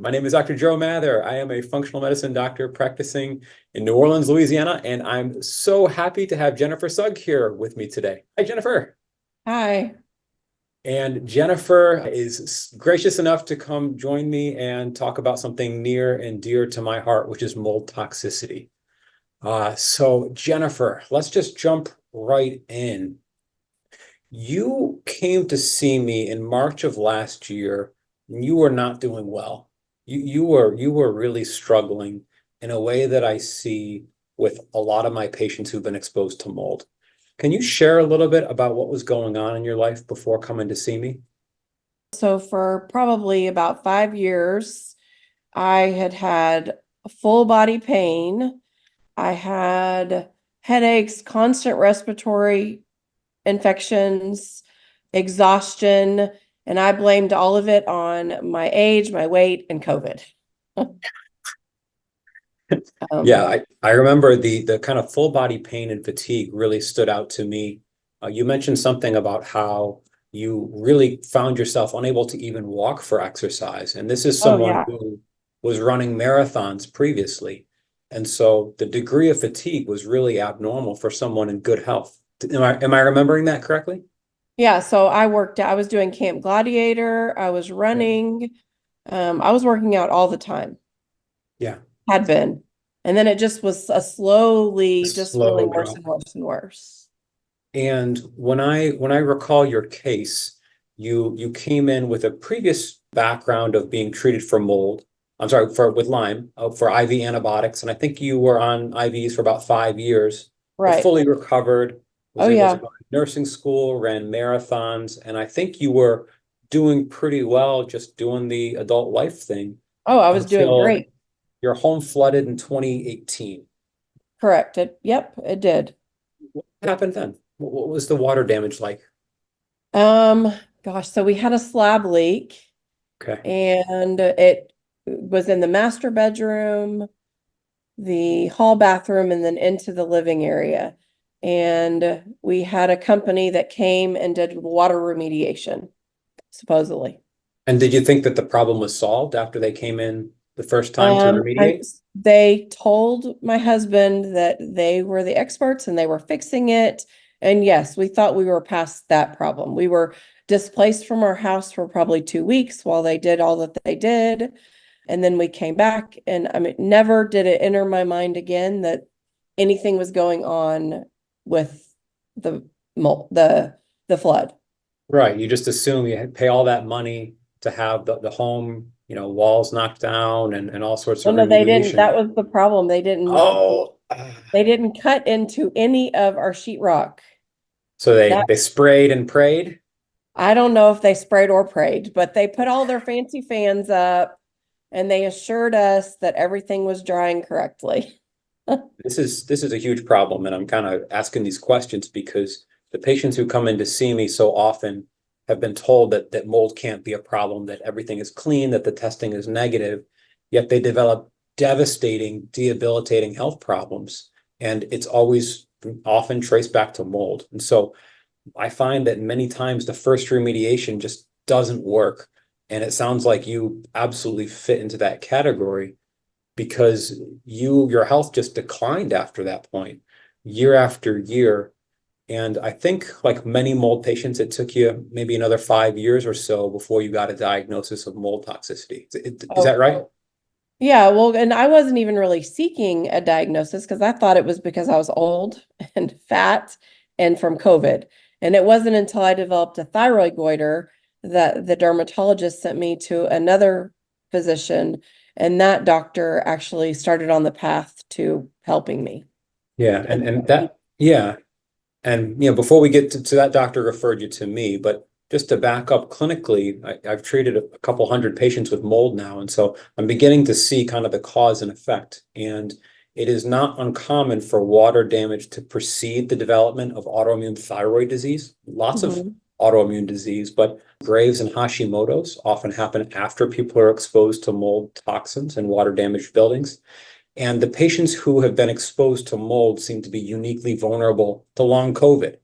My name is Dr. Joe Mather. I am a functional medicine doctor practicing in New Orleans, Louisiana, and I'm so happy to have Jennifer Sugg here with me today. Hi, Jennifer. Hi. And Jennifer is gracious enough to come join me and talk about something near and dear to my heart, which is mold toxicity. So Jennifer, let's just jump right in. You came to see me in March of last year, and you were not doing well. You were really struggling in a way that I see with a lot of my patients who've been exposed to mold. Can you share a little bit about what was going on in your life before coming to see me? So for probably about 5 years, I had had full body pain. I had headaches, constant respiratory infections, exhaustion, and I blamed all of it on my age, my weight, and COVID. Yeah, Um, I remember the kind of full body pain and fatigue really stood out to me. You mentioned something about how you really found yourself unable to even walk for exercise. And this is oh someone yeah. who was running marathons previously. And so the degree of fatigue was really abnormal for someone in good health. Am I remembering that correctly? Yeah, so I was doing Camp Gladiator, I was Yeah. running, I was working out all the time. Yeah. Had been. And then it just was a slowly, just really Slow worse drop. and worse and worse. And when I recall your case, you came in with a previous background of being treated for mold. I'm sorry, for with Lyme, for IV antibiotics, and I think you were on IVs for about 5 years, but Right. fully recovered, Oh, was able to yeah. go to nursing school, ran marathons, and I think you were doing pretty well just doing the adult life thing Oh, I was doing until great. your home flooded in 2018. Correct. Yep, it did. What happened then? What was the water damage like? Um, Gosh, so we had a slab leak Okay. and it was in the master bedroom, the hall bathroom, and then into the living area. And we had a company that came and did water remediation, supposedly. And did you think that the problem was solved after they came in the first time to remediate? They told my husband that they were the experts and they were fixing it. And yes, we thought we were past that problem. We were displaced from our house for probably 2 weeks while they did all that they did. And then we came back, and I mean, never did it enter my mind again that anything was going on with the the flood. Right. You just assume you pay all that money to have the home, walls knocked down and all sorts Oh of no, they didn't. remediation. That was the problem. Oh, They didn't cut into any of our sheetrock. so they That they sprayed and prayed. I don't know if they sprayed or prayed, but they put all their fancy fans up and they assured us that everything was drying correctly. This is a huge problem, and I'm kind of asking these questions because the patients who come in to see me so often have been told that mold can't be a problem, that everything is clean, that the testing is negative, yet they develop devastating, debilitating health problems, and it's always often traced back to mold. And so I find that many times the first remediation just doesn't work, and it sounds like you absolutely fit into that category because your health just declined after that point, year after year. And I think, like many mold patients, it took you maybe another 5 years or so before you got a diagnosis of mold toxicity. Is Oh, that right? yeah. Well, and I wasn't even really seeking a diagnosis because I thought it was because I was old and fat and from COVID. And it wasn't until I developed a thyroid goiter that the dermatologist sent me to another physician. And that doctor actually started on the path to helping me. Yeah, And and that yeah, and before we get to that, doctor referred you to me, but just to back up clinically, I've treated a couple hundred patients with mold now, and so I'm beginning to see kind of the cause and effect. And it is not uncommon for water damage to precede the development of autoimmune thyroid disease. Lots of Mhm. autoimmune disease, but Graves and Hashimoto's often happen after people are exposed to mold toxins and water damaged buildings. And the patients who have been exposed to mold seem to be uniquely vulnerable to long COVID,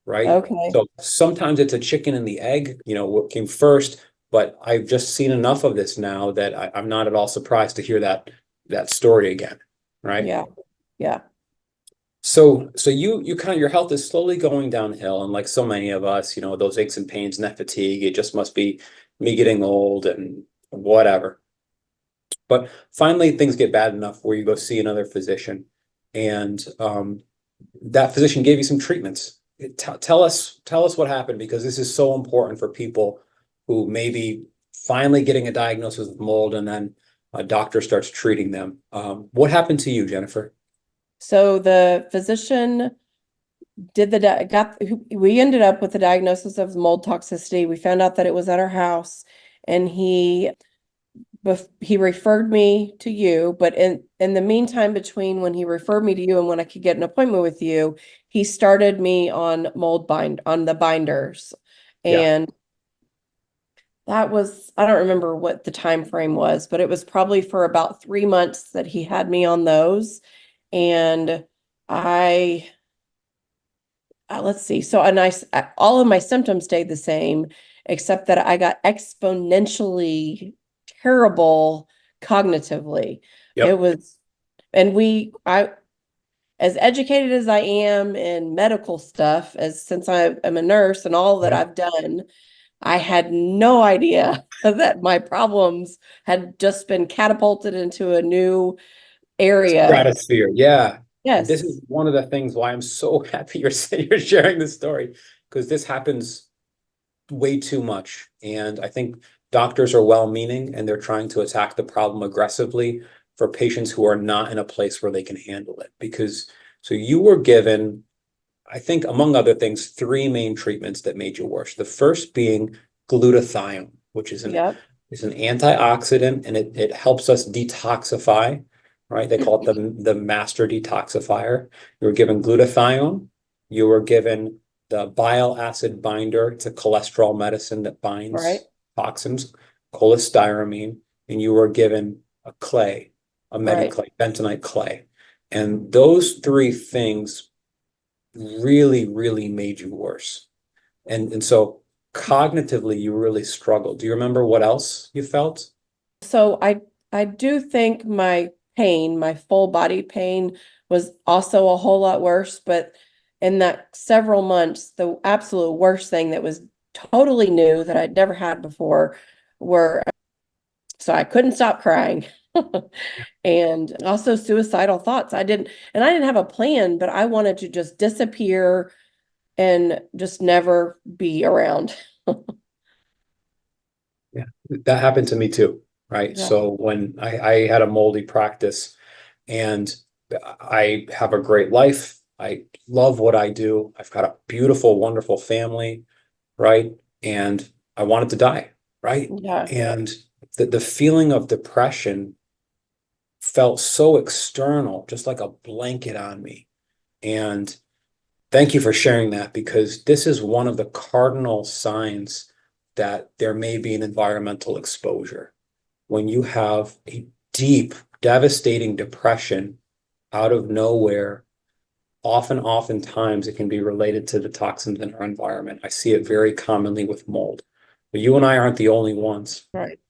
right? Okay. So sometimes it's a chicken and the egg, what came first, but I've just seen enough of this now that I'm not at all surprised to hear that story again, right? Yeah. Yeah. So you kind of, your health is slowly going downhill, and like so many of us, those aches and pains and that fatigue, it just must be me getting old and whatever. But finally, things get bad enough where you go see another physician, and that physician gave you some treatments. Tell us what happened, because this is so important for people who may be finally getting a diagnosis of mold, and then a doctor starts treating them. What happened to you, Jennifer? So the physician did we ended up with the diagnosis of mold toxicity. We found out that it was at our house, and he referred me to you, but in the meantime, between when he referred me to you and when I could get an appointment with you, he started me on on the binders. Yeah. And that was, I don't remember what the time frame was, but it was probably for about 3 months that he had me on those. And I let's see. So, all of my symptoms stayed the same, except that I got exponentially terrible cognitively. It Yep. was, and as educated as I am in medical stuff, since I am a nurse and all that Yeah. I've done, I had no idea that my problems had just been catapulted into a new area. Stratosphere. Yeah. And this is Yes. one of the things why I'm so happy you're sharing this story, because this happens way too much. And I think doctors are well-meaning, and they're trying to attack the problem aggressively for patients who are not in a place where they can handle it. Because so you were given, I think, among other things, three main treatments that made you worse. The first being glutathione, which Yep. is an antioxidant, and it helps us detoxify, right? They call it the master detoxifier. You were given glutathione. You were given the bile acid binder. It's a cholesterol medicine that Right. binds toxins, cholestyramine, and you were given a clay, a Right. clay, bentonite clay. And those three things really, really made you worse. And so cognitively, you really struggled. Do you remember what else you felt? So I do think my full body pain was also a whole lot worse, but in that several months, the absolute worst thing that was totally new that I'd never had before were so I couldn't stop crying. And also suicidal thoughts. And I didn't have a plan, but I wanted to just disappear and just never be around. Yeah, that happened to me too, right? Yeah. So when I had a moldy practice, and I have a great life, I love what I do. I've got a beautiful, wonderful family, right? And I wanted to die, right? Yeah. And the feeling of depression felt so external, just like a blanket on me. And thank you for sharing that, because this is one of the cardinal signs that there may be an environmental exposure. When you have a deep, devastating depression out of nowhere, oftentimes it can be related to the toxins in our environment. I see it very commonly with mold. But you and I aren't the only ones. Right.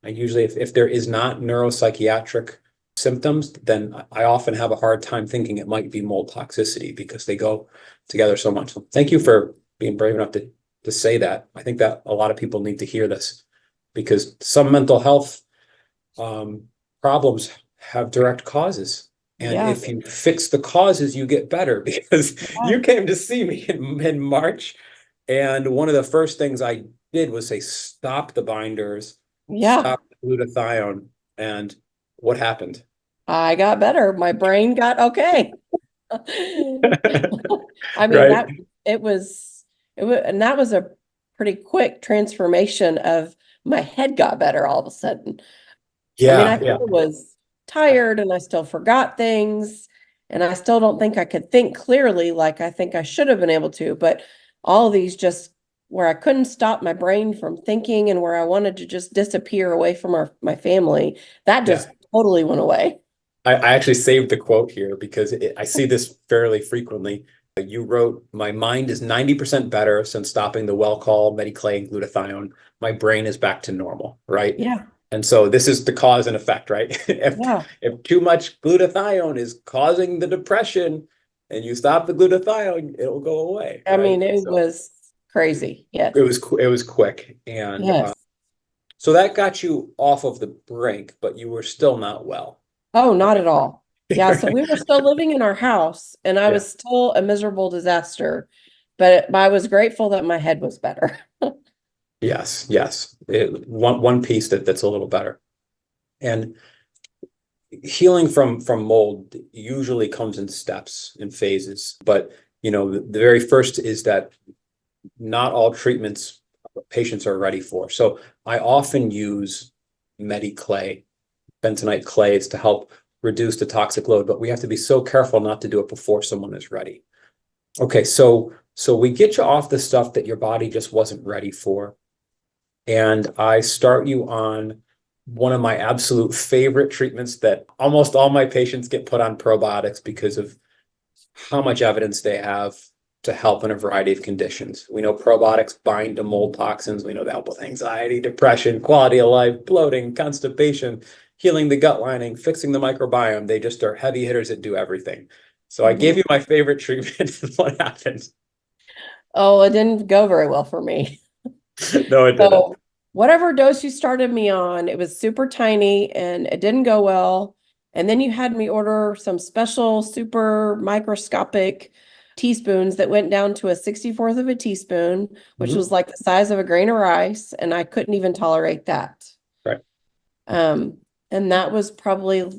I usually, if there is not neuropsychiatric symptoms, then I often have a hard time thinking it might be mold toxicity, because they go together so much. So thank you for being brave enough to say that. I think that a lot of people need to hear this, because some mental health problems have direct causes. And Yeah. if you fix the causes, you get better. Because Yeah. you came to see me in March, and one of the first things I did was say, stop the binders, Yeah. stop the glutathione. And what happened? I got better. My brain got okay. I mean, Right. and that was a pretty quick transformation of my head got better all of a sudden. I mean, I Yeah, yeah. still was tired and I still forgot things and I still don't think I could think clearly like I think I should have been able to, but all of these just where I couldn't stop my brain from thinking and where I wanted to just disappear away from my family, that Yeah. just totally went away. I actually saved the quote here, because I see this fairly frequently. You wrote, my mind is 90% better since stopping the Welchol, Mediclay, and glutathione. My brain is back to normal, right? Yeah, And so this is the cause and effect, right? yeah. If too much glutathione is causing the depression and you stop the glutathione, it'll go away, I right? mean, it So was crazy. Yes. it was quick. And Yes. so that got you off of the brink, but you were still not well. Oh, not at all. Yeah, so Right? we were still living in our house and I Yeah. was still a miserable disaster, but I was grateful that my head was better. Yes, yes. One piece that's a little better. And healing from mold usually comes in steps and phases, but the very first is that not all treatments patients are ready for. So I often use Mediclay, bentonite clays to help reduce the toxic load, but we have to be so careful not to do it before someone is ready. Okay, so we get you off the stuff that your body just wasn't ready for, and I start you on one of my absolute favorite treatments that almost all my patients get put on, probiotics, because of how much evidence they have to help in a variety of conditions. We know probiotics bind to mold toxins. We know they help with anxiety, depression, quality of life, bloating, constipation, healing the gut lining, fixing the microbiome. They just are heavy hitters that do everything. So I gave Mhm. you my favorite treatment. What happened? Oh, it didn't go very well for me. No, it didn't. So whatever dose you started me on, it was super tiny and it didn't go well. And then you had me order some special super microscopic teaspoons that went down to a 64th of a teaspoon, which Mhm. was like the size of a grain of rice, and I couldn't even tolerate that. Right. Um, and that was probably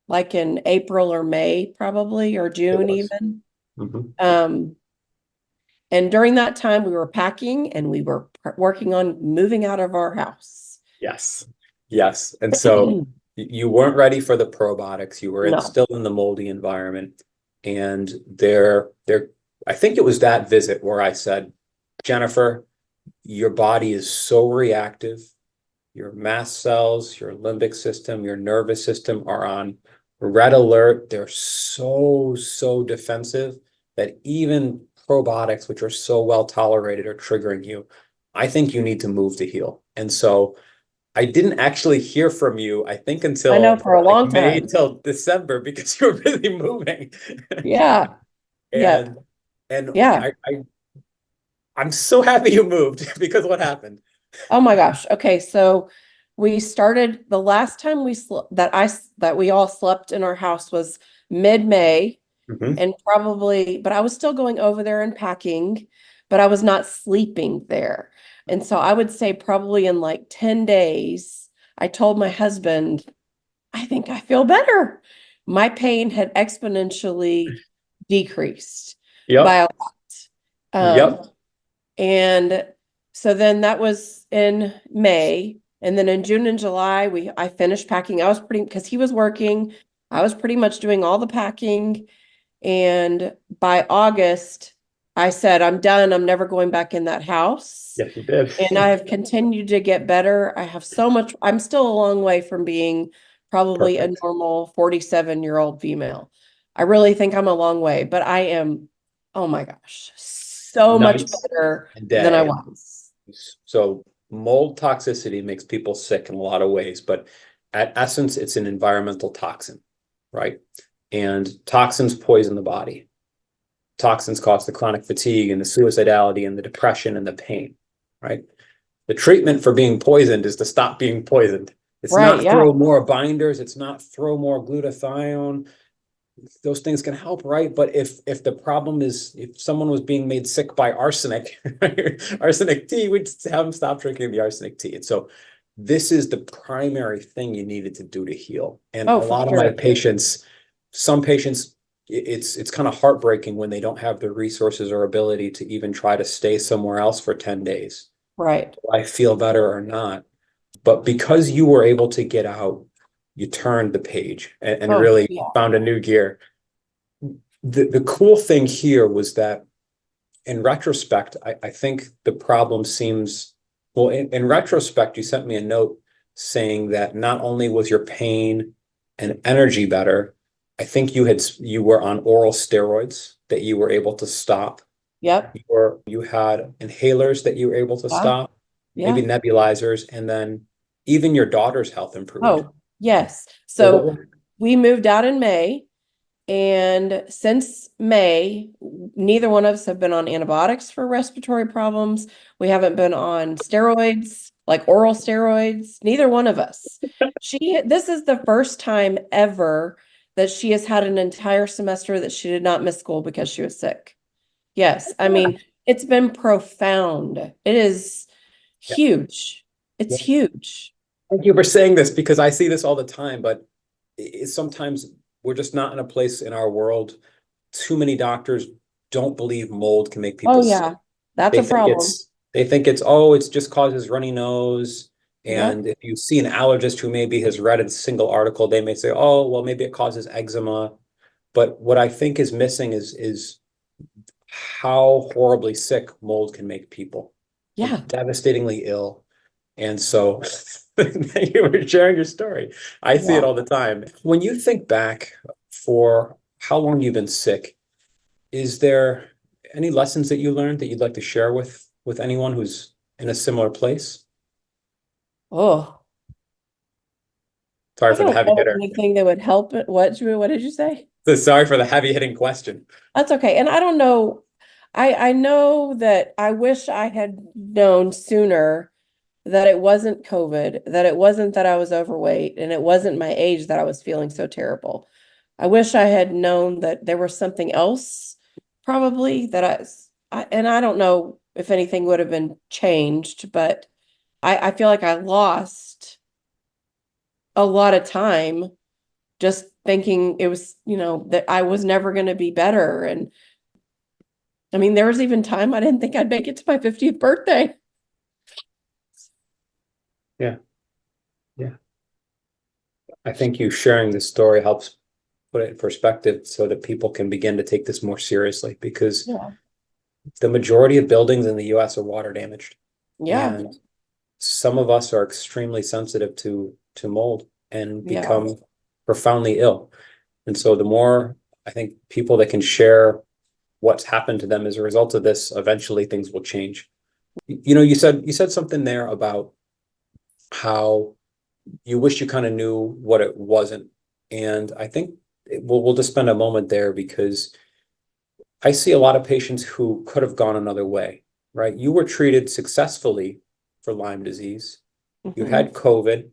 like in April or May, probably, or It June was. even. Mhm. Um, and during that time, we were packing and we were working on moving out of our house. Yes. Yes. And so you weren't ready for the probiotics. You were No. still in the moldy environment. And I think it was that visit where I said, Jennifer, your body is so reactive. Your mast cells, your limbic system, your nervous system are on red alert. They're so defensive that even probiotics, which are so well tolerated, are triggering you. I think you need to move to heal. And so I didn't actually hear from you, I think, I know until for a like long May time. till December, because you were busy moving. Yeah. And Yep. and Yeah. I'm so happy you moved because what happened? Oh my gosh. Okay. So we started the last time that we all slept in our house was mid-May. Mhm. And probably, but I was still going over there and packing, but I was not sleeping there. And so I would say probably in like 10 days, I told my husband, I think I feel better. My pain had exponentially decreased by Yep. a lot. Yep. And so then that was in May. And then in June and July, I finished packing. I was pretty, because he was working, I was pretty much doing all the packing. And by August, I said, I'm done. I'm never going back in that house. Yes, you did. And I have continued to get better. I have so much, I'm still a long way from being probably a Perfect. normal 47-year-old female. I really think I'm a long way, but I am, oh my gosh, so much Nights better and than I day. was. So mold toxicity makes people sick in a lot of ways, but at essence, it's an environmental toxin, right? And toxins poison the body. Toxins cause the chronic fatigue and the suicidality and the depression and the pain, right? The treatment for being poisoned is to stop being poisoned. It's Right. not Yeah. throw more binders. It's not throw more glutathione. Those things can help, right? But if the problem is if someone was being made sick by arsenic, arsenic tea, we'd have them stop drinking the arsenic tea. And so this is the primary thing you needed to do to heal. And Oh, a for lot of my sure. patients, some patients, it's kind of heartbreaking when they don't have the resources or ability to even try to stay somewhere else for 10 days. Right. Do I feel better or not? But because you were able to get out, you turned the page and Oh, really yeah. found a new gear. The cool thing here was that in retrospect, I think the problem seems, well, in retrospect, you sent me a note saying that not only was your pain and energy better, I think you were on oral steroids that you were able to stop. Yep. You had inhalers that you were able to Yeah. stop, maybe Yeah. nebulizers, and then even your daughter's health improved. Oh, yes. So what So we moved out in May. And since May, neither one of us have been on antibiotics for respiratory problems. We haven't been on steroids, like oral steroids, neither one of us. This is the first time ever that she has had an entire semester that she did not miss school because she was sick. Yes, I mean, it's been profound. It is Yeah. huge. It's Yeah. huge. Thank you for saying this because I see this all the time, but sometimes we're just not in a place in our world. Too many doctors don't believe mold can make Oh, people sick. yeah, that's a problem. They think it's, oh, it's just causes runny nose. Yep. And if you see an allergist who maybe has read a single article, they may say, oh, well, maybe it causes eczema. But what I think is missing is how horribly sick mold can make people, Yeah. devastatingly ill. And so thank you for sharing your story. I see it Yeah. all the time. When you think back for how long you've been sick, is there any lessons that you learned that you'd like to share with anyone who's in a similar place? Oh. Sorry I for the don't heavy know hitter. anything that would help it. What did you say? So sorry for the heavy hitting question. That's okay. And I don't know. I know that I wish I had known sooner that it wasn't COVID, that it wasn't that I was overweight, and it wasn't my age that I was feeling so terrible. I wish I had known that there was something else probably that and I don't know if anything would have been changed, but I feel like I lost a lot of time just thinking it was, that I was never going to be better. And I mean, there was even time I didn't think I'd make it to my 50th birthday. Yeah, yeah. I think you sharing this story helps put it in perspective so that people can begin to take this more seriously because Yeah. the majority of buildings in the US are water damaged. Yeah. And some of us are extremely sensitive to mold and Yeah. become profoundly ill. And so the more I think people that can share what's happened to them as a result of this, eventually things will change. You said something there about how you wish you kind of knew what it wasn't. And I think we'll just spend a moment there because I see a lot of patients who could have gone another way, right? You were treated successfully for Lyme disease. You Mhm. had COVID.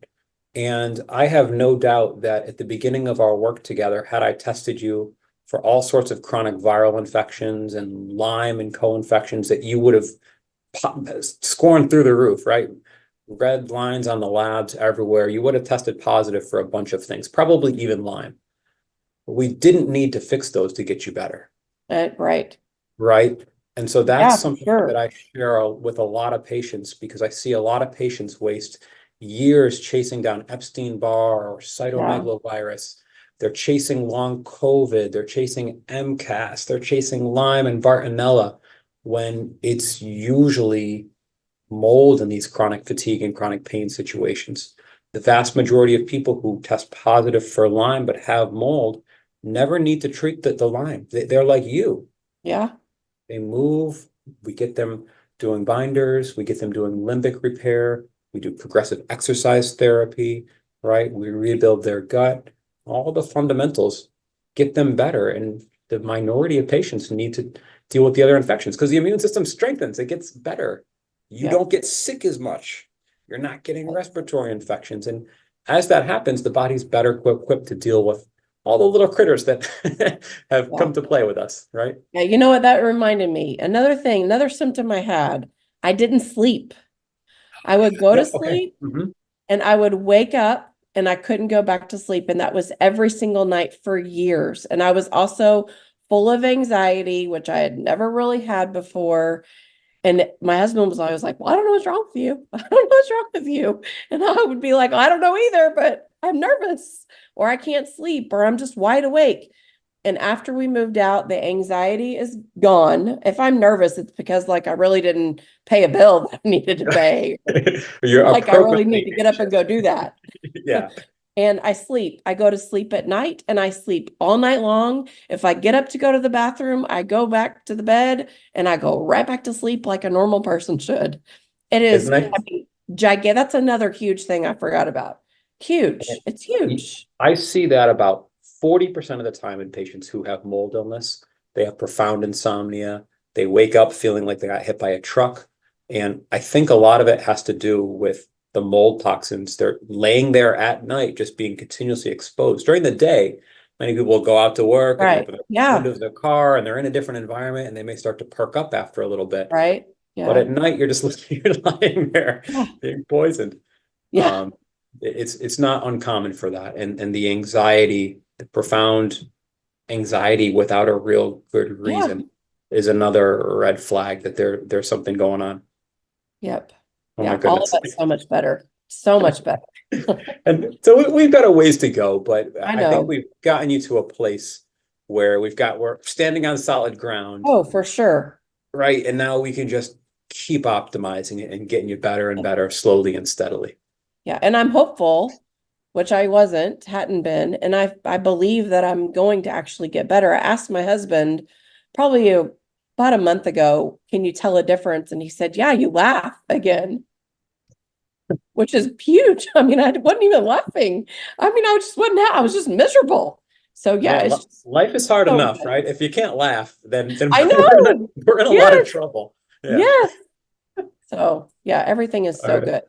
And I have no doubt that at the beginning of our work together, had I tested you for all sorts of chronic viral infections and Lyme and co-infections, that you would have scored through the roof, right? Red lines on the labs everywhere. You would have tested positive for a bunch of things, probably even Lyme. We didn't need to fix those to get you better. Right. Right. And so that's Yeah, for something that sure. I share with a lot of patients because I see a lot of patients waste years chasing down Epstein-Barr or Yeah. cytomegalovirus. They're chasing long COVID. They're chasing MCAS. They're chasing Lyme and Bartonella when it's usually mold in these chronic fatigue and chronic pain situations. The vast majority of people who test positive for Lyme but have mold never need to treat the Lyme. They're like you. Yeah. They move, we get them doing binders, we get them doing limbic repair, we do progressive exercise therapy, right? We rebuild their gut, all the fundamentals get them better. And the minority of patients need to deal with the other infections because the immune system strengthens, it gets better. You Yep. don't get sick as much. You're not getting respiratory infections. And as that happens, the body's better equipped to deal with all the little critters that have Yeah. come to play with us, right? Yeah. You know what? That reminded me. Another thing, another symptom I had, I didn't sleep. I would go to Yep. Okay. sleep and I would wake up and I couldn't go back to sleep. And that was every single night for years. And I was also full of anxiety, which I had never really had before. And my husband was always like, well, I don't know what's wrong with you. I don't know what's wrong with you. And I would be like, I don't know either, but I'm nervous or I can't sleep or I'm just wide awake. And after we moved out, the anxiety is gone. If I'm nervous, it's because like I really didn't pay a bill that I needed to pay. You're Like I really need appropriately to get up and anxious. go do that. Yeah. and I sleep. I go to sleep at night and I sleep all night long. If I get up to go to the bathroom, I go back to the bed and I go right back to sleep like a normal person should. It is, Isn't I it? mean, gigantic. That's another huge thing I forgot about. Huge. It's huge. I see that about 40% of the time in patients who have mold illness. They have profound insomnia. They wake up feeling like they got hit by a truck. And I think a lot of it has to do with the mold toxins. They're laying there at night, just being continuously exposed. During the day, many people will go out to work and Right. open the Yeah. windows of their car and they're in a different environment and they may start to perk up after a little bit. Right. But Yeah. at night, you're just you're lying there Yeah. being poisoned. Yeah. Um, it's not uncommon for that, and the anxiety, the profound anxiety without a real good Yeah. reason, is another red flag that there's something going on. Yep. Oh my Yeah. All of goodness. that's so much better. So much better. And so we've got a ways to go, but I I think know. we've gotten you to a place where we're standing on solid ground, Oh, for sure. right? And now we can just keep optimizing it and getting you better and better slowly and steadily. Yeah. And I'm hopeful, which I hadn't been. And I believe that I'm going to actually get better. I asked my husband probably about a month ago, can you tell a difference? And he said, yeah, you laugh again, which is huge. I mean, I wasn't even laughing. I mean, I just wasn't, I was just miserable. So yeah, Man, it's just life is hard so enough, good. right? If you can't laugh, then I we're know. we're in a lot of Yes. trouble. Yeah. Yes. So yeah, everything is All so right. good.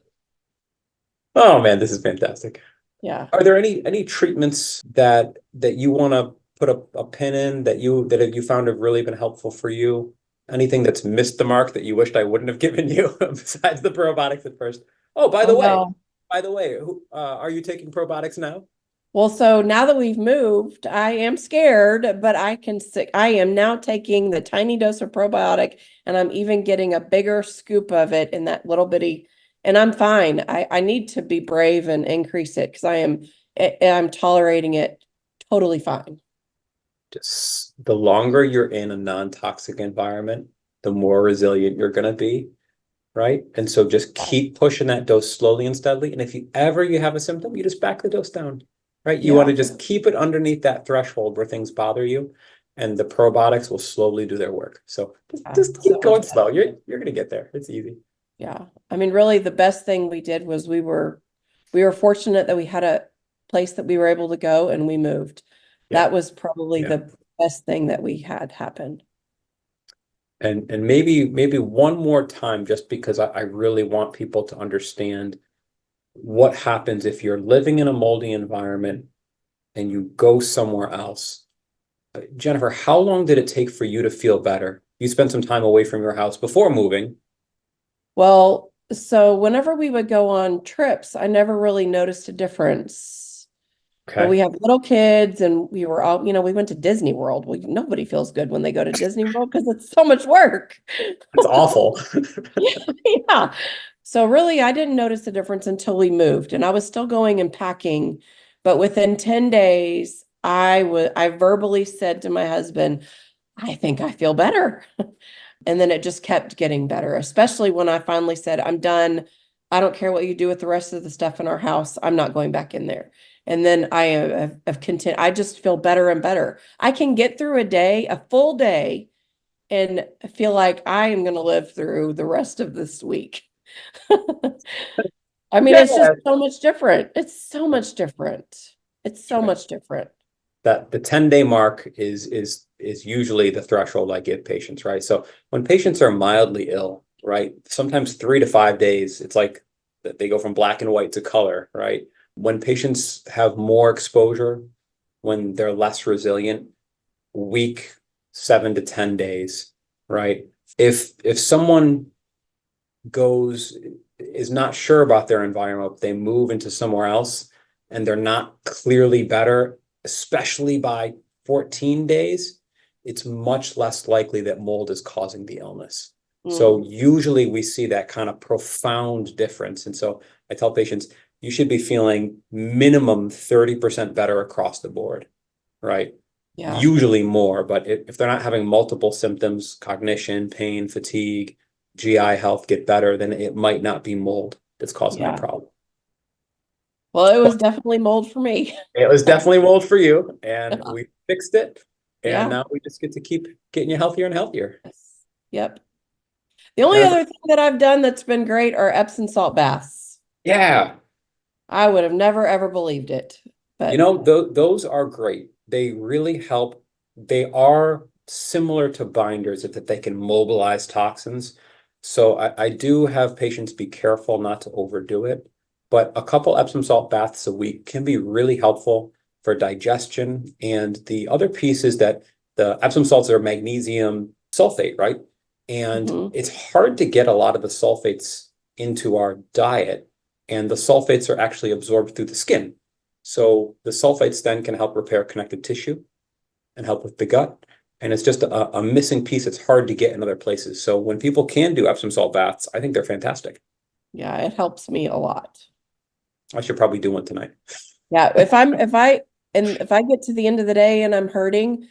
Oh man, this is fantastic. Yeah. Are there any treatments that you want to put a pin in that you found have really been helpful for you? Anything that's missed the mark that you wished I wouldn't have given you besides the probiotics at first? Oh, Well, by the way, are you taking probiotics now? Well, so now that we've moved, I am scared, but I am now taking the tiny dose of probiotic and I'm even getting a bigger scoop of it in that little bitty, and I'm fine. I need to be brave and increase it because I'm tolerating it totally fine. Just the longer you're in a non-toxic environment, the more resilient you're going to be, right? And so just keep pushing that dose slowly and steadily. And if you have a symptom, you just back the dose down, right? You want Yeah. to just keep it underneath that threshold where things bother you, and the probiotics will slowly do their work. So Yeah, just keep so much going better. slow. You're gonna get there. It's easy. Yeah. I mean, really the best thing we did was we were fortunate that we had a place that we were able to go and we moved. Yeah. That was probably Yeah. the best thing that we had happen. And maybe one more time, just because I really want people to understand what happens if you're living in a moldy environment and you go somewhere else. Jennifer, how long did it take for you to feel better? You spent some time away from your house before moving. Well, so whenever we would go on trips, I never really noticed a difference. But Okay. we have little kids and we were all, we went to Disney World. Well, nobody feels good when they go to Disney World because it's so much work. It's awful. Yeah. So really, I didn't notice the difference until we moved and I was still going and packing. But within 10 days, I verbally said to my husband, I think I feel better. And then it just kept getting better, especially when I finally said, I'm done. I don't care what you do with the rest of the stuff in our house. I'm not going back in there. And then have continued. I just feel better and better. I can get through a full day, and feel like I am going to live through the rest of this week. I mean, Yeah. it's just so much different. It's so much different. It's so Right. much different. That the 10-day mark is usually the threshold I give patients, right? So when patients are mildly ill, right, sometimes 3 to 5 days, it's like they go from black and white to color, right? When patients have more exposure, when they're less resilient, week 7 to 10 days, right? If someone goes is not sure about their environment, they move into somewhere else and they're not clearly better, especially by 14 days, it's much less likely that mold is causing the illness. So Mm, usually we see that kind of profound difference. And so I tell patients, you should be feeling minimum 30% better across the board, right? yeah, Usually more, but if they're not having multiple symptoms, cognition, pain, fatigue, GI health get better, then it might not be mold that's causing that yeah. problem. Well, it was definitely mold for me. It was definitely mold for you, and we fixed it. And Yeah. now we just get to keep getting you healthier and healthier. Yep. The only Jennifer, other thing that I've done that's been great are Epsom salt baths. yeah, I would have never ever believed it, you but know, those are great. They really help. They are similar to binders in that they can mobilize toxins. So I do have patients be careful not to overdo it, but a couple Epsom salt baths a week can be really helpful for digestion. And the other piece is that the Epsom salts are magnesium sulfate, right? And mhm. it's hard to get a lot of the sulfates into our diet, and the sulfates are actually absorbed through the skin. So the sulfates then can help repair connective tissue and help with the gut. And it's just a missing piece. It's hard to get in other places. So when people can do Epsom salt baths, I think they're fantastic. Yeah, it helps me a lot. I should probably do one tonight. Yeah, if I get to the end of the day and I'm hurting,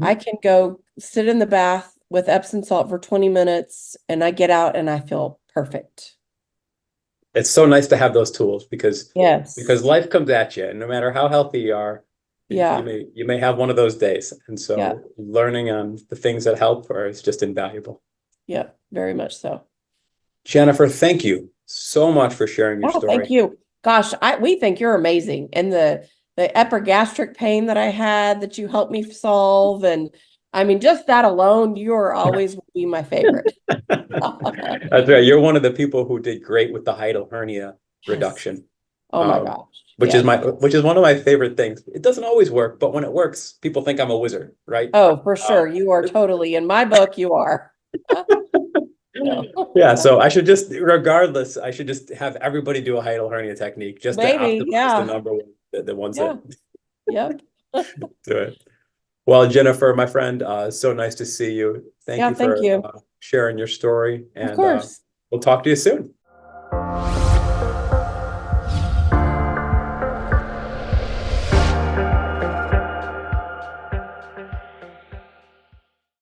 I Mhm. can go sit in the bath with Epsom salt for 20 minutes and I get out and I feel perfect. It's so nice to have those tools because Yes. life comes at you, and no matter how healthy you are, Yeah. you may have one of those days. And Yeah. so learning on the things that help are is just invaluable. Yeah. Very much so. Jennifer, thank you so much for sharing your Oh, thank story. you. Gosh, we think you're amazing. And the epigastric pain that I had that you helped me solve. And I mean, just that alone, you're always will be my favorite. That's right. You're one of the people who did great with the hiatal hernia Yes. reduction, Oh my um, gosh. Yes. which is one of my favorite things. It doesn't always work, but when it works, people think I'm a wizard, right? Oh, for Uh, sure. You are totally in my book, you are. So, yeah, so I should just, regardless, I should just have everybody do a hiatal hernia technique just to maybe, optimize the yeah. number one, the ones Yeah. that Yep. do it. Well, Jennifer, my friend, so nice to see you. Thank Yeah, you thank for you. sharing your story, Of and course. we'll talk to you soon.